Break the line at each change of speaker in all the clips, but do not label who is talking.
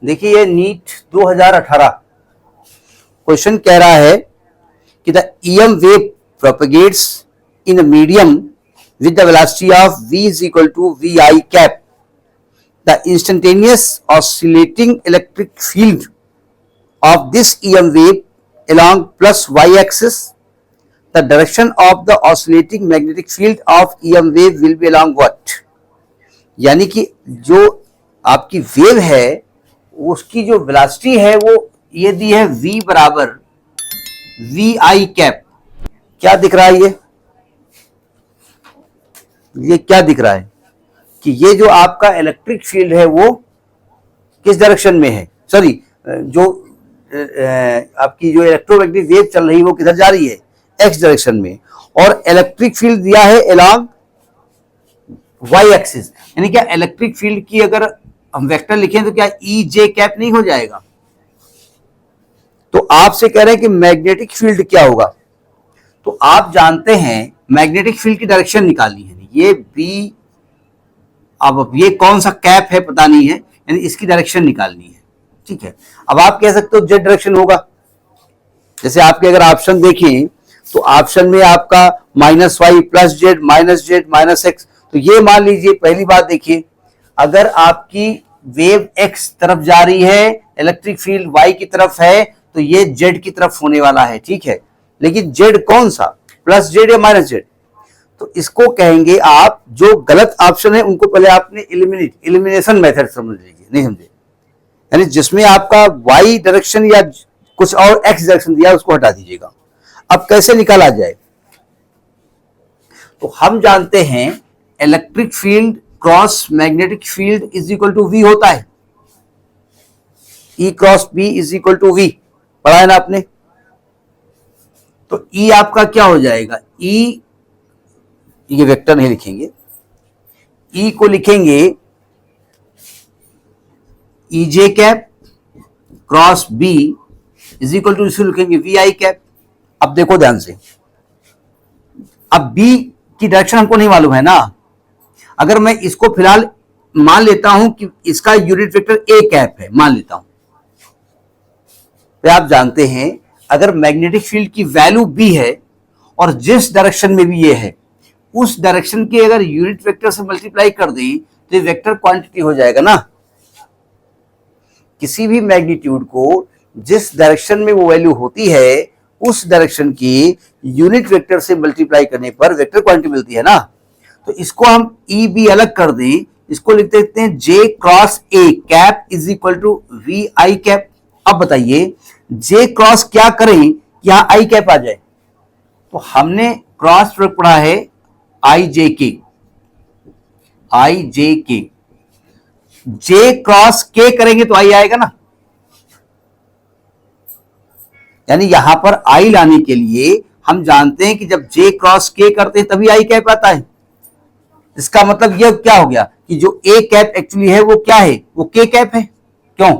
देखिए ये NEET 2018 question कह रहा है कि the EM wave propagates in a medium with the velocity of v is equal to vi cap. The instantaneous oscillating electric field of this EM wave along plus y axis, the direction of the oscillating magnetic field of EM wave will be along what? यानी कि जो आपकी wave है उसकी जो velocity है वो ये दी है v बराबर वी आई कैप. क्या दिख रहा है ये क्या दिख रहा है कि ये जो आपका इलेक्ट्रिक फील्ड है वो किस डायरेक्शन में है, सॉरी जो आपकी जो इलेक्ट्रोमैग्नेटिक वेव चल रही है वो किधर जा रही है, एक्स डायरेक्शन में, और इलेक्ट्रिक फील्ड दिया है अलोंग वाई एक्सिस. यानी क्या इलेक्ट्रिक फील्ड की अगर हम वेक्टर लिखें तो क्या ई जे कैप नहीं हो जाएगा. तो आपसे कह रहे हैं कि मैग्नेटिक फील्ड क्या होगा. तो आप जानते हैं मैग्नेटिक फील्ड की डायरेक्शन निकालनी है. ये बी, अब ये कौन सा कैप है पता नहीं है, यानी इसकी डायरेक्शन निकालनी है. ठीक है, अब आप कह सकते हो जेड डायरेक्शन होगा. जैसे आपके अगर ऑप्शन देखें तो ऑप्शन में आपका -y +z -z -x, तो ये मान लीजिए पहली बात देखिए, अगर आपकी वेव x तरफ जा रही है, इलेक्ट्रिक फील्ड y की तरफ है, तो ये z की तरफ होने वाला है. ठीक है, लेकिन z कौन सा, +z या -z. तो इसको कहेंगे आप, जो गलत ऑप्शन है उनको पहले आपने एलिमिनेशन मेथड समझ लीजिए, नहीं समझे, यानी जिसमें आपका y डायरेक्शन या कुछ और x डायरेक्शन दिया उसको हटा दीजिएगा. अब कैसे निकाला जाए, तो हम जानते हैं electric field cross magnetic field is equal to v होता है. E cross b is equal to v पढ़ा है ना आपने. तो E आपका क्या हो जाएगा, E, ये वेक्टर नहीं लिखेंगे, E को लिखेंगे E J cap cross B is equal to, इसको लिखेंगे वी आई कैप. अब देखो ध्यान से, अब B की डायरेक्शन हमको नहीं मालूम है ना. अगर मैं इसको फिलहाल मान लेता हूं कि इसका यूनिट वेक्टर ए कैप है, मान लेता हूं, तो आप जानते हैं अगर मैग्नेटिक फील्ड की वैल्यू B है और जिस डायरेक्शन में भी ये है उस डायरेक्शन के अगर यूनिट वेक्टर से मल्टीप्लाई कर दें तो ये वेक्टर क्वांटिटी हो जाएगा ना. किसी भी मैग्नीट्यूड को जिस डायरेक्शन में वो वैल्यू होती है उस डायरेक्शन की यूनिट वेक्टर से मल्टीप्लाई करने पर वेक्टर क्वांटिटी मिलती है ना. तो इसको हम ई बी अलग कर दें, इसको लिख देते हैं J cross A cap is equal to V I cap. अब बताइए जे क्रॉस क्या करें कि यहां आई कैप आ जाए. तो हमने क्रॉस प्रोडक्ट पढ़ा है आई जे के, जे क्रॉस के करेंगे तो आई आएगा ना. यानी यहां पर आई लाने के लिए हम जानते हैं कि जब जे क्रॉस के करते हैं तभी आई कैप आता है. इसका मतलब यह क्या हो गया कि जो ए कैप एक्चुअली है वो क्या है, वो के कैप है. क्यों,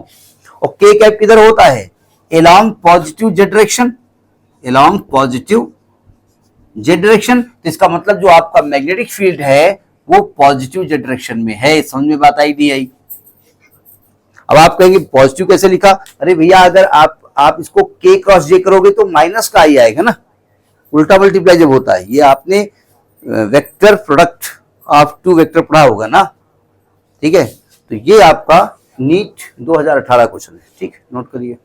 और के कैप किधर होता है, along positive Z direction, along positive Z direction. तो इसका मतलब जो आपका मैग्नेटिक फील्ड है वो पॉजिटिव जेड डायरेक्शन में है. समझ में बात आई नहीं आई. अब आप कहेंगे पॉजिटिव कैसे लिखा, अरे भैया अगर आप इसको के क्रॉस जे करोगे तो माइनस का आई आएगा ना, उल्टा मल्टीप्लाई जब होता है. ये आपने vector product of two vector पढ़ा होगा ना. ठीक है, तो ये आपका नीट 2018 क्वेश्चन है. ठीक, नोट करिए.